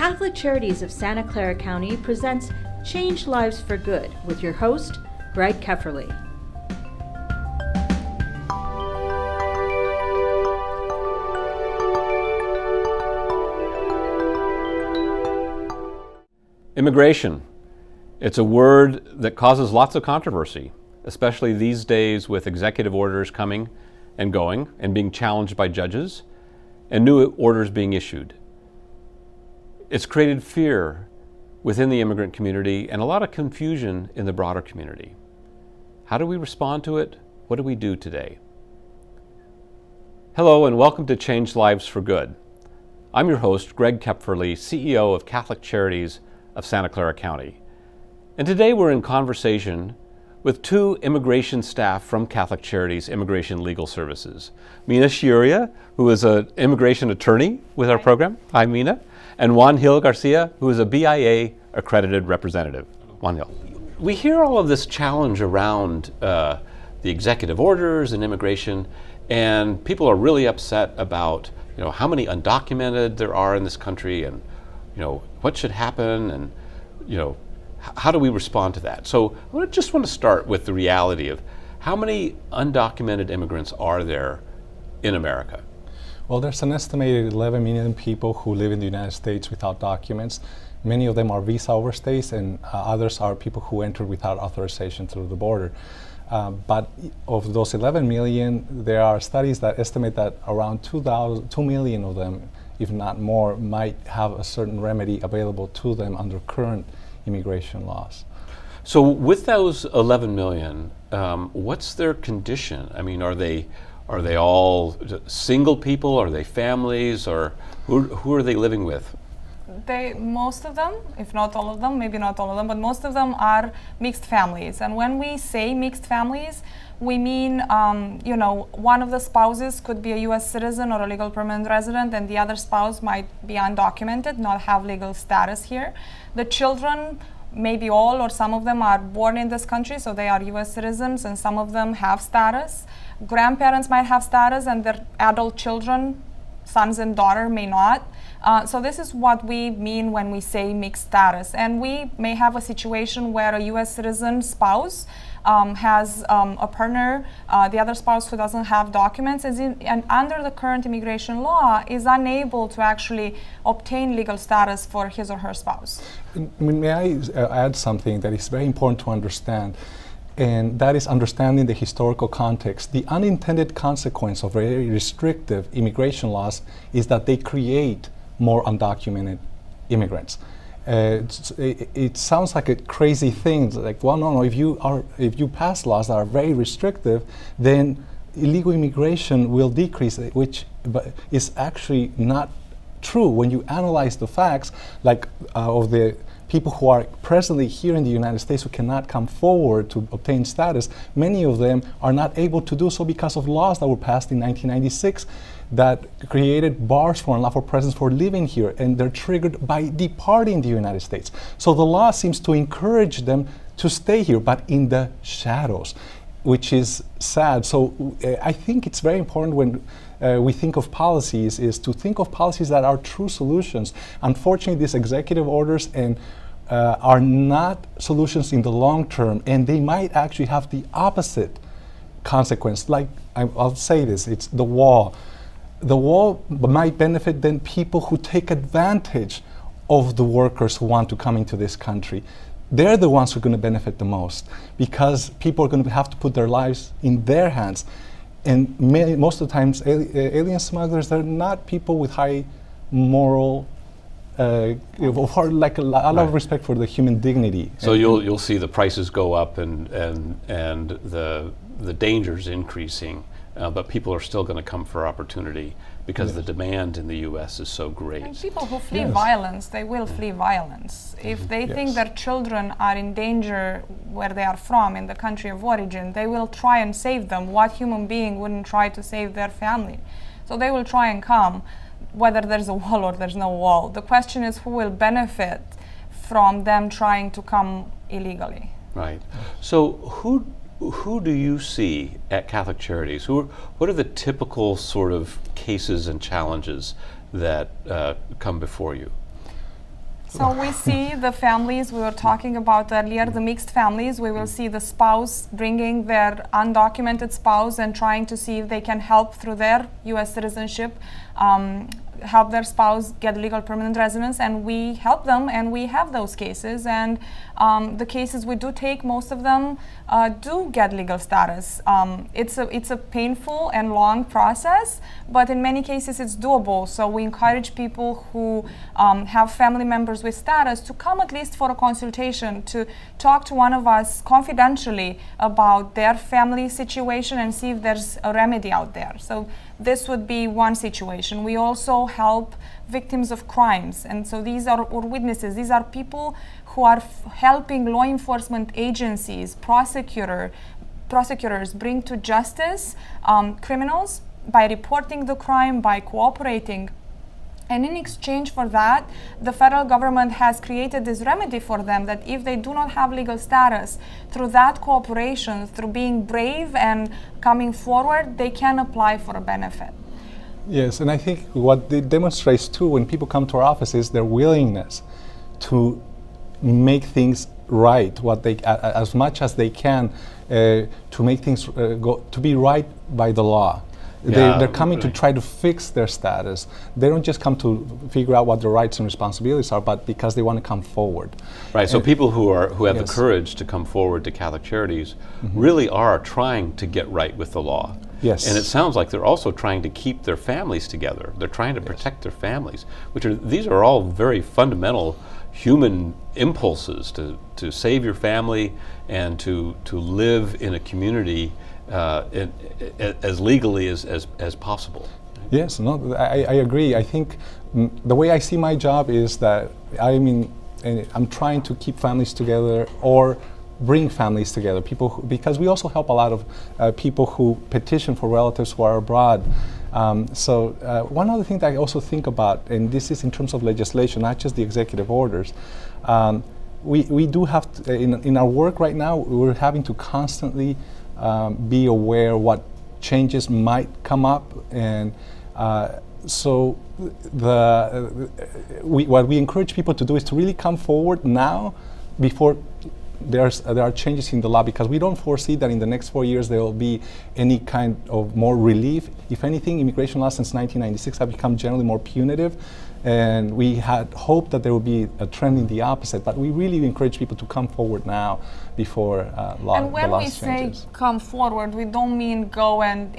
Catholic Charities of Santa Clara County presents Change Lives for Good with your host, Greg Kefferly. Immigration. It's a word that causes lots of controversy, especially these days with executive orders coming and going and being challenged by judges and new orders being issued. It's created fear within the immigrant community and a lot of confusion in the broader community. How do we respond to it? What do we do today? Hello and welcome to Change Lives for Good. I'm your host, Greg Kepferly, CEO of Catholic Charities of Santa Clara County. And today we're in conversation with two immigration staff from Catholic Charities Immigration Legal Services. Mina Shiuria, who is an immigration attorney with our program. Hi, Mina. And Juan Gil Garcia, who is a BIA accredited representative. Juan Gil. We hear all of this challenge around the executive orders and immigration, and people are really upset about how many undocumented there are in this country, and what should happen, and how do we respond to that? So I just want to start with the reality of how many undocumented immigrants are there in America? Well, there's an estimated 11 million people who live in the United States without documents. Many of them are visa overstays, and others are people who enter without authorization through the border. But of those 11 million, there are studies that estimate that around 2 million of them, if not more, might have a certain remedy available to them under current immigration laws. So with those 11 million, what's their condition? I mean, are they all single people? Are they families? Or who are they living with? Most of them, if not all of them, maybe not all of them, but most of them are mixed families. And when we say mixed families, we mean, one of the spouses could be a U.S. citizen or a legal permanent resident, and the other spouse might be undocumented, not have legal status here. The children, maybe all or some of them are born in this country, so they are U.S. citizens, and some of them have status. Grandparents might have status, and their adult children, sons and daughter, may not. So this is what we mean when we say mixed status. And we may have a situation where a U.S. citizen spouse has a partner, the other spouse who doesn't have documents, and under the current immigration law is unable to actually obtain legal status for his or her spouse. May I add something that is very important to understand? And that is understanding the historical context. The unintended consequence of very restrictive immigration laws is that they create more undocumented immigrants. It sounds like a crazy thing. Like, well, no. If you pass laws that are very restrictive, then illegal immigration will decrease, which is actually not true. When you analyze the facts, like of the people who are presently here in the United States who cannot come forward to obtain status, many of them are not able to do so because of laws that were passed in 1996 that created bars for unlawful presence for living here, and they're triggered by departing the United States. So the law seems to encourage them to stay here, but in the shadows, which is sad. So I think it's very important when we think of policies is to think of policies that are true solutions. Unfortunately, these executive orders are not solutions in the long term, and they might actually have the opposite consequence. Like, I'll say this, it's the wall. The wall might benefit then people who take advantage of the workers who want to come into this country. They're the ones who are going to benefit the most, because people are going to have to put their lives in their hands. And most of the times, alien smugglers, they're not people with high moral, like a lot of respect for the human dignity. So you'll see the prices go up and the dangers increasing, but people are still going to come for opportunity because the demand in the U.S. is so great. And people who flee violence, they will flee violence. If they think their children are in danger where they are from, in the country of origin, they will try and save them. What human being wouldn't try to save their family? So they will try and come, whether there's a wall or there's no wall. The question is who will benefit from them trying to come illegally. Right. So who do you see at Catholic Charities? What are the typical sort of cases and challenges that come before you? So we see the families we were talking about earlier, the mixed families. We will see the spouse bringing their undocumented spouse and trying to see if they can help through their U.S. citizenship, help their spouse get legal permanent residence, and we help them, and we have those cases. And the cases we do take, most of them do get legal status. It's a painful and long process, but in many cases it's doable. So we encourage people who have family members with status to come at least for a consultation, to talk to one of us confidentially about their family situation and see if there's a remedy out there. So this would be one situation. We also help victims of crimes, and so these are or witnesses. These are people who are helping law enforcement agencies, prosecutors bring to justice criminals by reporting the crime, by cooperating. And in exchange for that, the federal government has created this remedy for them that if they do not have legal status, through that cooperation, through being brave and coming forward, they can apply for a benefit. Yes, and I think what it demonstrates too when people come to our office is their willingness to make things right, what they as much as they can to make things to be right by the law. They're coming to try to fix their status. They don't just come to figure out what their rights and responsibilities are, but because they want to come forward. Right. So people who have the courage to come forward to Catholic Charities really are trying to get right with the law. Yes. And it sounds like they're also trying to keep their families together. They're trying to protect their families, these are all very fundamental human impulses to save your family and to live in a community as legally as possible. Yes, no, I agree. I think the way I see my job is that I'm trying to keep families together or bring families together. Because we also help a lot of people who petition for relatives who are abroad. One other thing that I also think about, and this is in terms of legislation, not just the executive orders. We do have to, in our work right now, we're having to constantly be aware what changes might come up, and what we encourage people to do is to really come forward now before there are changes in the law, because we don't foresee that in the next 4 years there will be any kind of more relief. If anything, immigration laws since 1996 have become generally more punitive, and we had hoped that there would be a trend in the opposite, but we really encourage people to come forward now before the law changes. And when we say come forward, we don't mean go and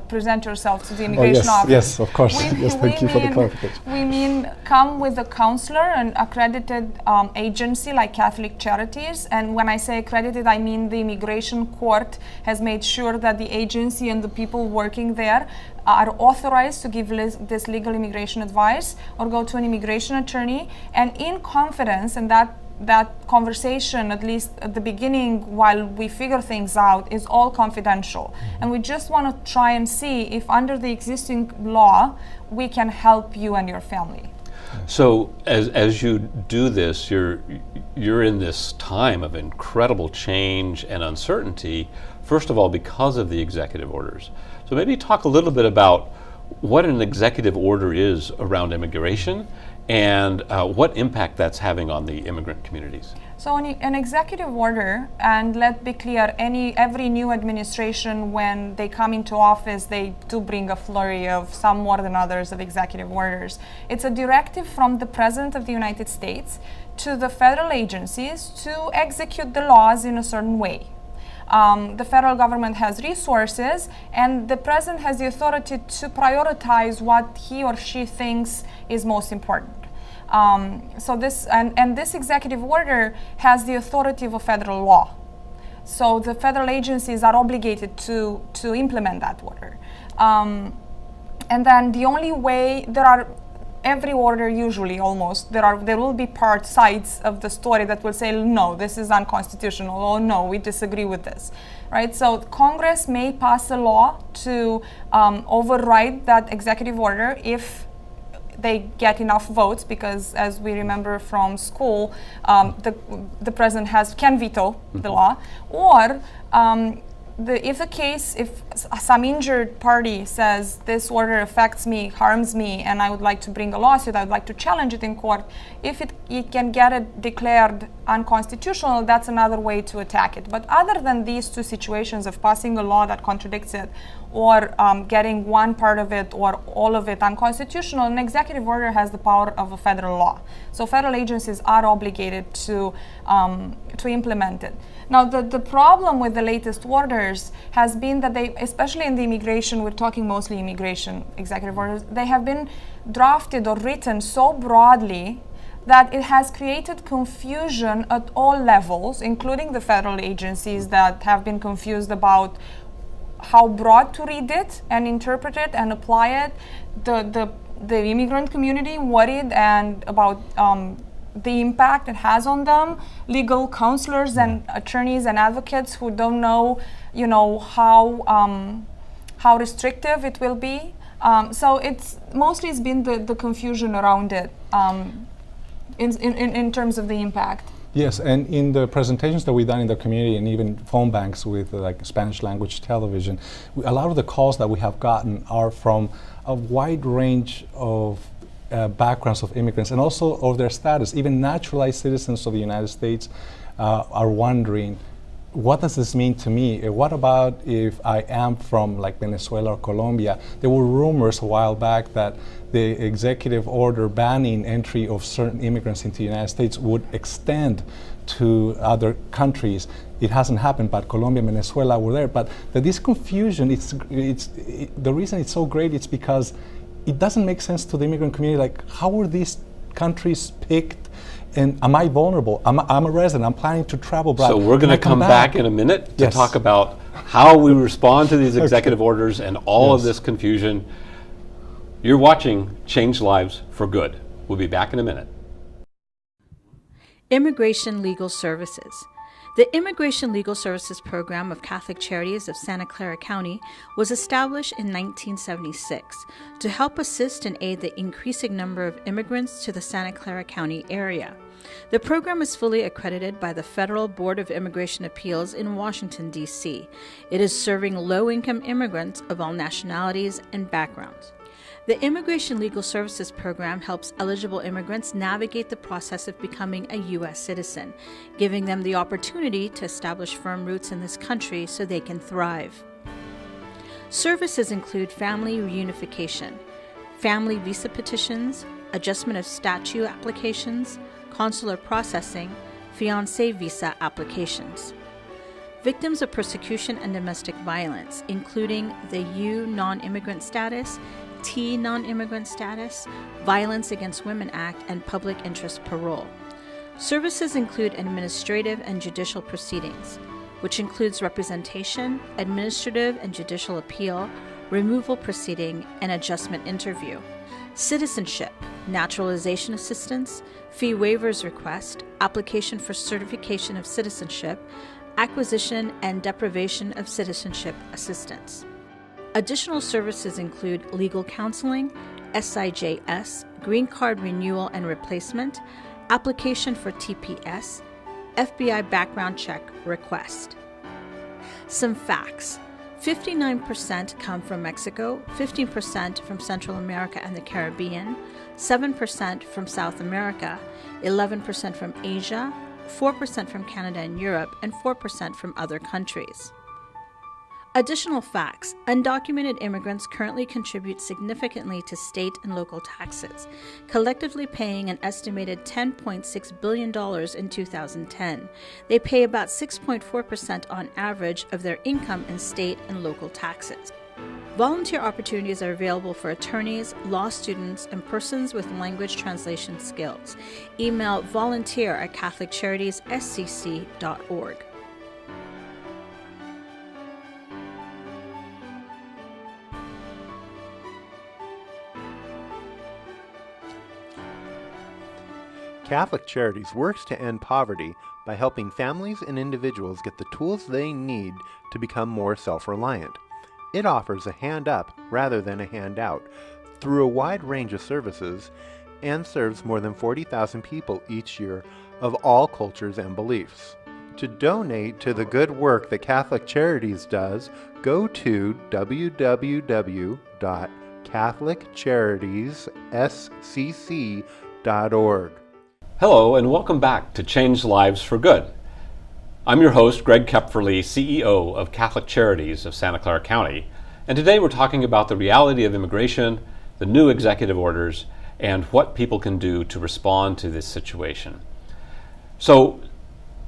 present yourself to the immigration office. Yes, of course. Thank you for the clarification. We mean come with a counselor, an accredited agency like Catholic Charities. And when I say accredited, I mean the immigration court has made sure that the agency and the people working there are authorized to give this legal immigration advice, or go to an immigration attorney, and in confidence, and that conversation, at least at the beginning while we figure things out, is all confidential. And we just want to try and see if under the existing law we can help you and your family. So as you do this, you're in this time of incredible change and uncertainty, first of all because of the executive orders. So maybe talk a little bit about what an executive order is around immigration and what impact that's having on the immigrant communities. So an executive order, and let's be clear, every new administration, when they come into office, they do bring a flurry of some more than others of executive orders. It's a directive from the President of the United States to the federal agencies to execute the laws in a certain way. The federal government has resources, and the president has the authority to prioritize what he or she thinks is most important. So this executive order has the authority of a federal law. So the federal agencies are obligated to implement that order. And then the only way every order, usually almost, there will be sides of the story that will say, no, this is unconstitutional, or no, we disagree with this, right? So Congress may pass a law to override that executive order if they get enough votes, because as we remember from school, the president can veto the law, or if some injured party says this order affects me, harms me, and I would like to bring a lawsuit, I would like to challenge it in court, if it can get it declared unconstitutional, that's another way to attack it. But other than these two situations of passing a law that contradicts it, or getting one part of it or all of it unconstitutional, an executive order has the power of a federal law. So federal agencies are obligated to implement it. Now, the problem with the latest orders has been that they, especially in the immigration, we're talking mostly immigration executive orders, they have been drafted or written so broadly that it has created confusion at all levels, including the federal agencies that have been confused about how broad to read it and interpret it and apply it. The immigrant community worried and about the impact it has on them. Legal counselors and attorneys and advocates who don't know, how restrictive it will be. So it's been the confusion around it in terms of the impact. Yes, and in the presentations that we've done in the community and even phone banks with like Spanish language television, a lot of the calls that we have gotten are from a wide range of backgrounds of immigrants and also of their status. Even naturalized citizens of the United States are wondering, what does this mean to me? What about if I am from like Venezuela or Colombia? There were rumors a while back that the executive order banning entry of certain immigrants into the United States would extend to other countries. It hasn't happened, but Colombia and Venezuela were there. But this confusion, the reason it's so great is because it doesn't make sense to the immigrant community. Like, how were these countries picked? And am I vulnerable? I'm a resident. I'm planning to travel abroad. So we're going to come back in a minute to talk about how we respond to these executive orders and all of this confusion. You're watching Change Lives for Good. We'll be back in a minute. Immigration Legal Services. The Immigration Legal Services Program of Catholic Charities of Santa Clara County was established in 1976 to help assist and aid the increasing number of immigrants to the Santa Clara County area. The program is fully accredited by the Federal Board of Immigration Appeals in Washington, D.C. It is serving low-income immigrants of all nationalities and backgrounds. The Immigration Legal Services Program helps eligible immigrants navigate the process of becoming a U.S. citizen, giving them the opportunity to establish firm roots in this country so they can thrive. Services include family reunification, family visa petitions, adjustment of statute applications, consular processing, fiancé visa applications. Victims of persecution and domestic violence, including the U non-immigrant status, T non-immigrant status, Violence Against Women Act, and public interest parole. Services include administrative and judicial proceedings, which includes representation, administrative and judicial appeal, removal proceeding, and adjustment interview. Citizenship, naturalization assistance, fee waivers request, application for certification of citizenship, acquisition and deprivation of citizenship assistance. Additional services include legal counseling, SIJS, green card renewal and replacement, application for TPS, FBI background check request. Some facts. 59% come from Mexico, 15% from Central America and the Caribbean, 7% from South America, 11% from Asia, 4% from Canada and Europe, and 4% from other countries. Additional facts. Undocumented immigrants currently contribute significantly to state and local taxes, collectively paying an estimated $10.6 billion in 2010. They pay about 6.4% on average of their income in state and local taxes. Volunteer opportunities are available for attorneys, law students, and persons with language translation skills. Email volunteer@catholiccharities.scc.org. Catholic Charities works to end poverty by helping families and individuals get the tools they need to become more self-reliant. It offers a hand up rather than a handout through a wide range of services and serves more than 40,000 people each year of all cultures and beliefs. To donate to the good work that Catholic Charities does, go to www.catholiccharities.scc.org. Hello, and welcome back to Change Lives for Good. I'm your host, Greg Kepferly, CEO of Catholic Charities of Santa Clara County, and today we're talking about the reality of immigration, the new executive orders, and what people can do to respond to this situation. So,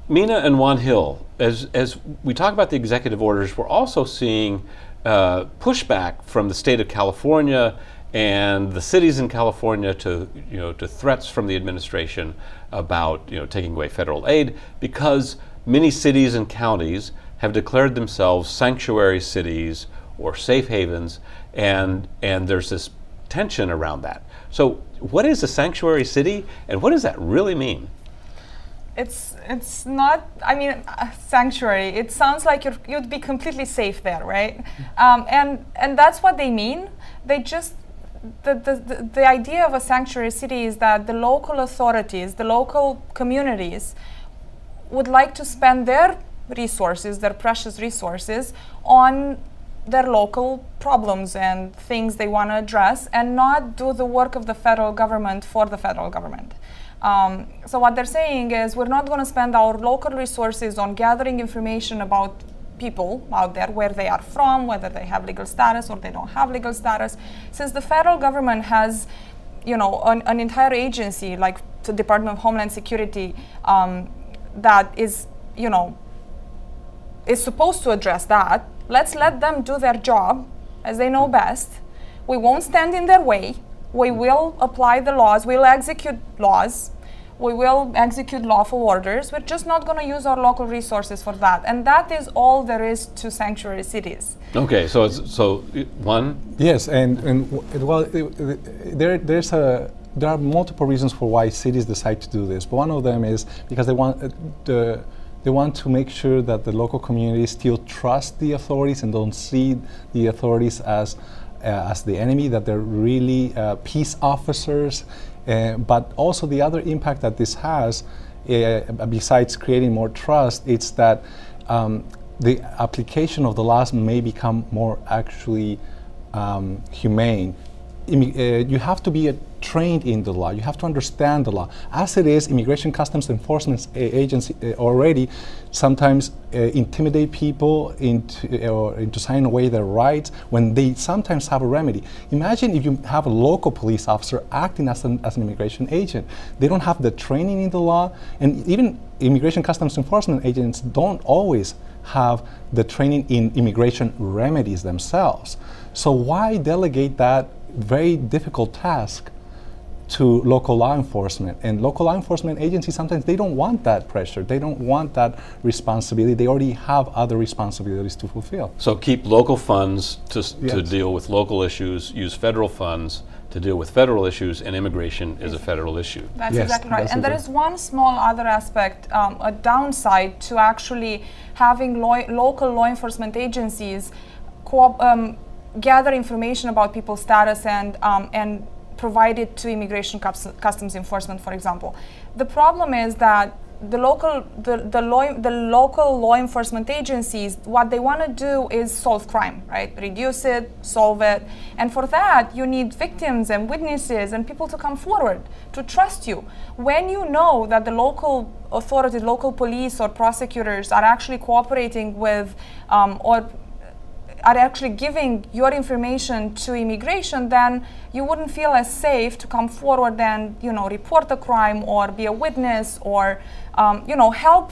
Mina and Juan Hill, as we talk about the executive orders, we're also seeing pushback from the state of California and the cities in California to threats from the administration about taking away federal aid, because many cities and counties have declared themselves sanctuary cities or safe havens, and there's this tension around that. So what is a sanctuary city, and what does that really mean? It's not, sanctuary. It sounds like you'd be completely safe there, right? And that's what they mean. They just, the idea of a sanctuary city is that the local authorities, the local communities would like to spend their resources, their precious resources, on their local problems and things they want to address, and not do the work of the federal government for the federal government. So what they're saying is, we're not going to spend our local resources on gathering information about people out there, where they are from, whether they have legal status or they don't have legal status, since the federal government has an entire agency like the Department of Homeland Security that is supposed to address that. Let's let them do their job as they know best. We won't stand in their way. We will apply the laws. We'll execute laws. We will execute lawful orders. We're just not going to use our local resources for that. And that is all there is to sanctuary cities. Okay, so one. Yes, and well, there are multiple reasons for why cities decide to do this. But one of them is because they want to make sure that the local communities still trust the authorities and don't see the authorities as the enemy, that they're really peace officers. But also the other impact that this has, besides creating more trust, it's that the application of the laws may become more actually humane. You have to be trained in the law. You have to understand the law. As it is, Immigration Customs Enforcement Agency already sometimes intimidate people into signing away their rights when they sometimes have a remedy. Imagine if you have a local police officer acting as an immigration agent. They don't have the training in the law, and even Immigration Customs Enforcement agents don't always have the training in immigration remedies themselves. So why delegate that very difficult task to local law enforcement? And local law enforcement agencies, sometimes they don't want that pressure. They don't want that responsibility. They already have other responsibilities to fulfill. So keep local funds to deal with local issues, use federal funds to deal with federal issues, and immigration is a federal issue. That's exactly right. And there is one small other aspect, a downside to actually having local law enforcement agencies gather information about people's status and provide it to Immigration Customs Enforcement, for example. The problem is that the local law enforcement agencies, what they want to do is solve crime, right? Reduce it, solve it. And for that, you need victims and witnesses and people to come forward to trust you. When you know that the local authorities, local police or prosecutors are actually cooperating with or are actually giving your information to immigration, then you wouldn't feel as safe to come forward and report a crime or be a witness or help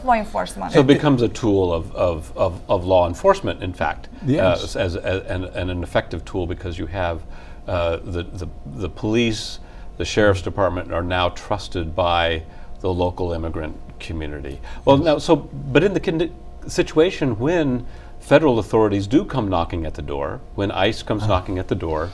law enforcement. So it becomes a tool of law enforcement, in fact, yes. as an effective tool, because you have the police, the sheriff's department are now trusted by the local immigrant community. Well, now, but in the situation when federal authorities do come knocking at the door, when ICE comes knocking at the door,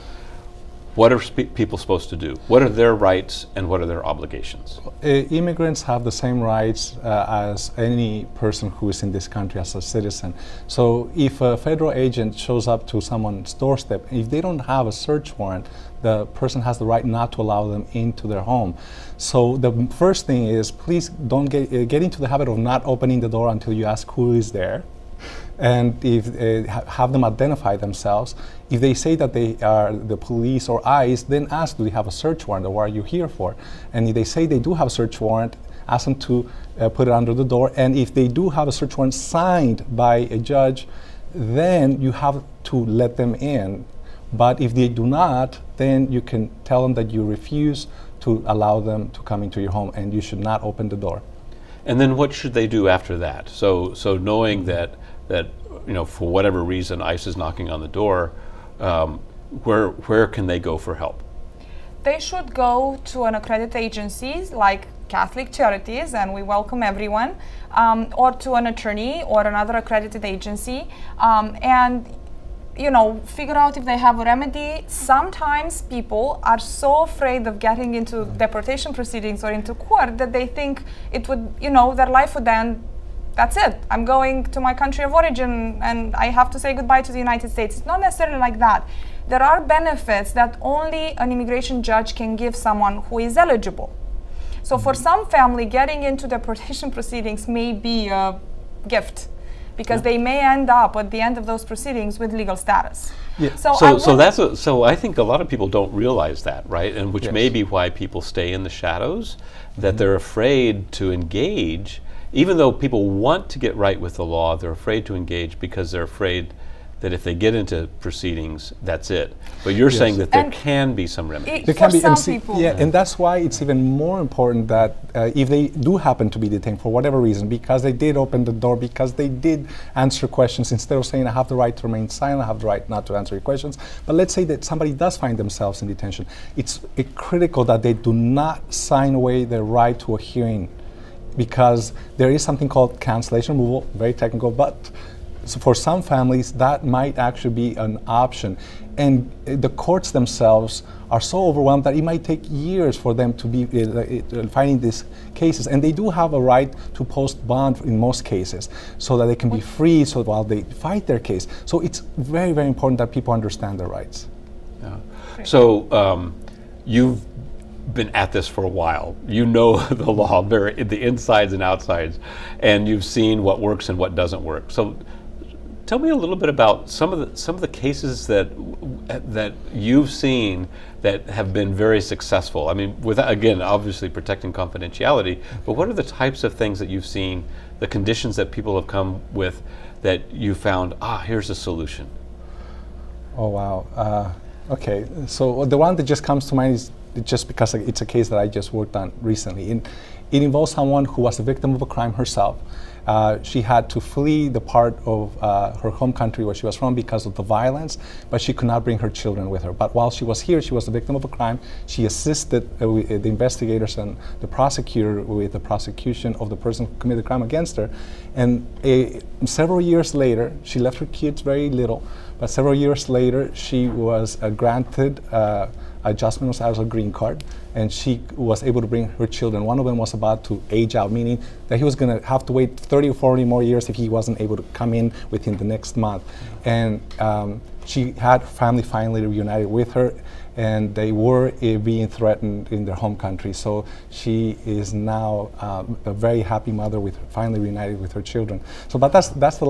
what are people supposed to do? What are their rights and what are their obligations? Immigrants have the same rights as any person who is in this country as a citizen. So if a federal agent shows up to someone's doorstep, if they don't have a search warrant, the person has the right not to allow them into their home. So the first thing is, please don't get into the habit of not opening the door until you ask who is there. And if have them identify themselves. If they say that they are the police or ICE, then ask, do they have a search warrant, or what are you here for? And if they say they do have a search warrant, ask them to put it under the door. And if they do have a search warrant signed by a judge, then you have to let them in. But if they do not, then you can tell them that you refuse to allow them to come into your home, and you should not open the door. And then what should they do after that? So knowing that for whatever reason ICE is knocking on the door, where can they go for help? They should go to an accredited agency like Catholic Charities, and we welcome everyone, or to an attorney or another accredited agency, and figure out if they have a remedy. Sometimes people are so afraid of getting into deportation proceedings or into court that they think it would, their life would end. That's it. I'm going to my country of origin and I have to say goodbye to the United States. It's not necessarily like that. There are benefits that only an immigration judge can give someone who is eligible. So for some family, getting into deportation proceedings may be a gift, because they may end up at the end of those proceedings with legal status. Yeah. So I think a lot of people don't realize that, right? And which may be why people stay in the shadows, that they're afraid to engage. Even though people want to get right with the law, they're afraid to engage because they're afraid that if they get into proceedings, that's it. But you're saying that there can be some remedy. There can be, some people. Yeah, and that's why it's even more important that if they do happen to be detained for whatever reason, because they did open the door, because they did answer questions, instead of saying I have the right to remain silent, I have the right not to answer your questions. But let's say that somebody does find themselves in detention. It's critical that they do not sign away their right to a hearing, because there is something called cancellation removal, very technical, but so for some families that might actually be an option. And the courts themselves are so overwhelmed that it might take years for them to be finding these cases. And they do have a right to post bond in most cases, so that they can be free while they fight their case. So it's very, very important that people understand their rights. Yeah. So you've been at this for a while. You know the law, the insides and outsides, and you've seen what works and what doesn't work. So tell me a little bit about some of the cases that you've seen that have been very successful. I mean, again, obviously protecting confidentiality, but what are the types of things that you've seen, the conditions that people have come with that you found, here's a solution? Oh, wow. Okay, so the one that just comes to mind is just because it's a case that I just worked on recently. It involves someone who was a victim of a crime herself. She had to flee the part of her home country where she was from because of the violence, but she could not bring her children with her. But while she was here, she was a victim of a crime. She assisted the investigators and the prosecutor with the prosecution of the person who committed the crime against her. And several years later, she left her kids very little, but several years later, she was granted adjustment of status, a green card, and she was able to bring her children. One of them was about to age out, meaning that he was going to have to wait 30 or 40 more years if he wasn't able to come in within the next month. And she had family finally reunited with her, and they were being threatened in their home country. So she is now a very happy mother, finally reunited with her children. So, but that's the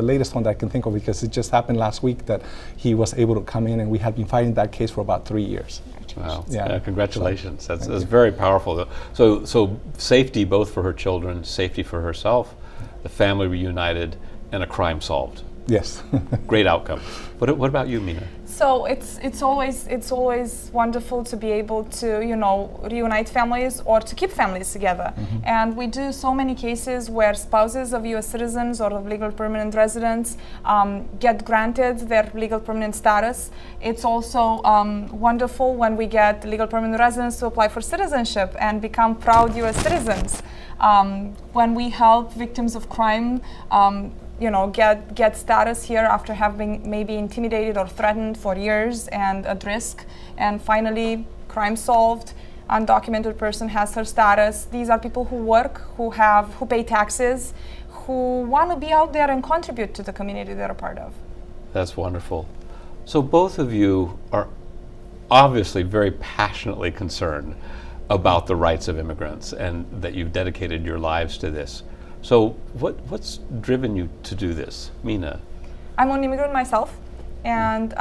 latest one that I can think of, because it just happened last week that he was able to come in, and we had been fighting that case for about 3 years. Wow! Yeah, congratulations. So, that's very powerful. So safety both for her children, safety for herself, the family reunited, and a crime solved. Yes. Great outcome. What about you, Mina? So it's always wonderful to be able to reunite families or to keep families together. Mm-hmm. And we do so many cases where spouses of U.S. citizens or of legal permanent residents get granted their legal permanent status. It's also wonderful when we get legal permanent residents to apply for citizenship and become proud U.S. citizens. When we help victims of crime get status here after having maybe intimidated or threatened for years and at risk, and finally crime solved. Undocumented person has her status. These are people who work, who pay taxes, who want to be out there and contribute to the community they're a part of. That's wonderful. So both of you are obviously very passionately concerned about the rights of immigrants and that you've dedicated your lives to this. So what's driven you to do this? Mina? I'm an immigrant myself, and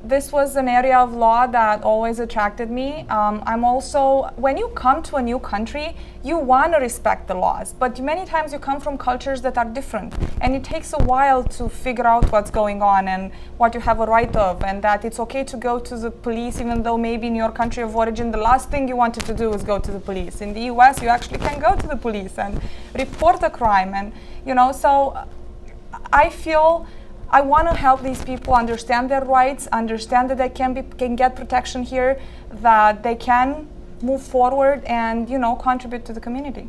this was an area of law that always attracted me. I'm also, when you come to a new country, you want to respect the laws, but many times you come from cultures that are different, and it takes a while to figure out what's going on and what you have a right of, and that it's okay to go to the police even though maybe in your country of origin the last thing you wanted to do is go to the police. In the US you actually can go to the police and report a crime, and so I feel I want to help these people understand their rights, understand that they can get protection here, that they can move forward and contribute to the community.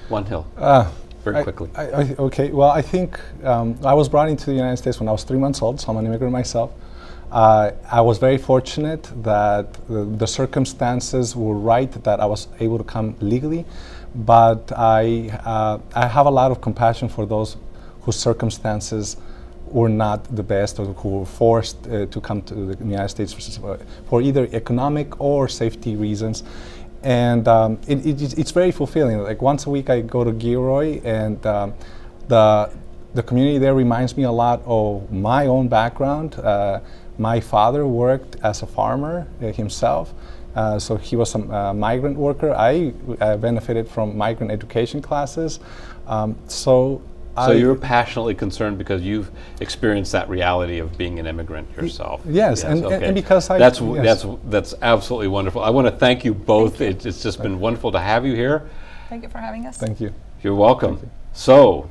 One Hill, very quickly. Okay, well, I think I was brought into the United States when I was 3 months old, so I'm an immigrant myself. I was very fortunate that the circumstances were right that I was able to come legally, but I have a lot of compassion for those whose circumstances were not the best, or who were forced to come to the United States for either economic or safety reasons. And it's very fulfilling. Like once a week I go to Gilroy, and the community there reminds me a lot of my own background. My father worked as a farmer himself, so he was a migrant worker. I benefited from migrant education classes. So you're passionately concerned because you've experienced that reality of being an immigrant yourself. Yes, okay. and because that's absolutely wonderful. I want to thank you both. It's just been wonderful to have you here. Thank you for having us. Thank you. You're welcome. So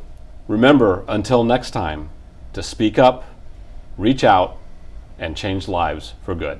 remember, until next time, to speak up, reach out, and change lives for good.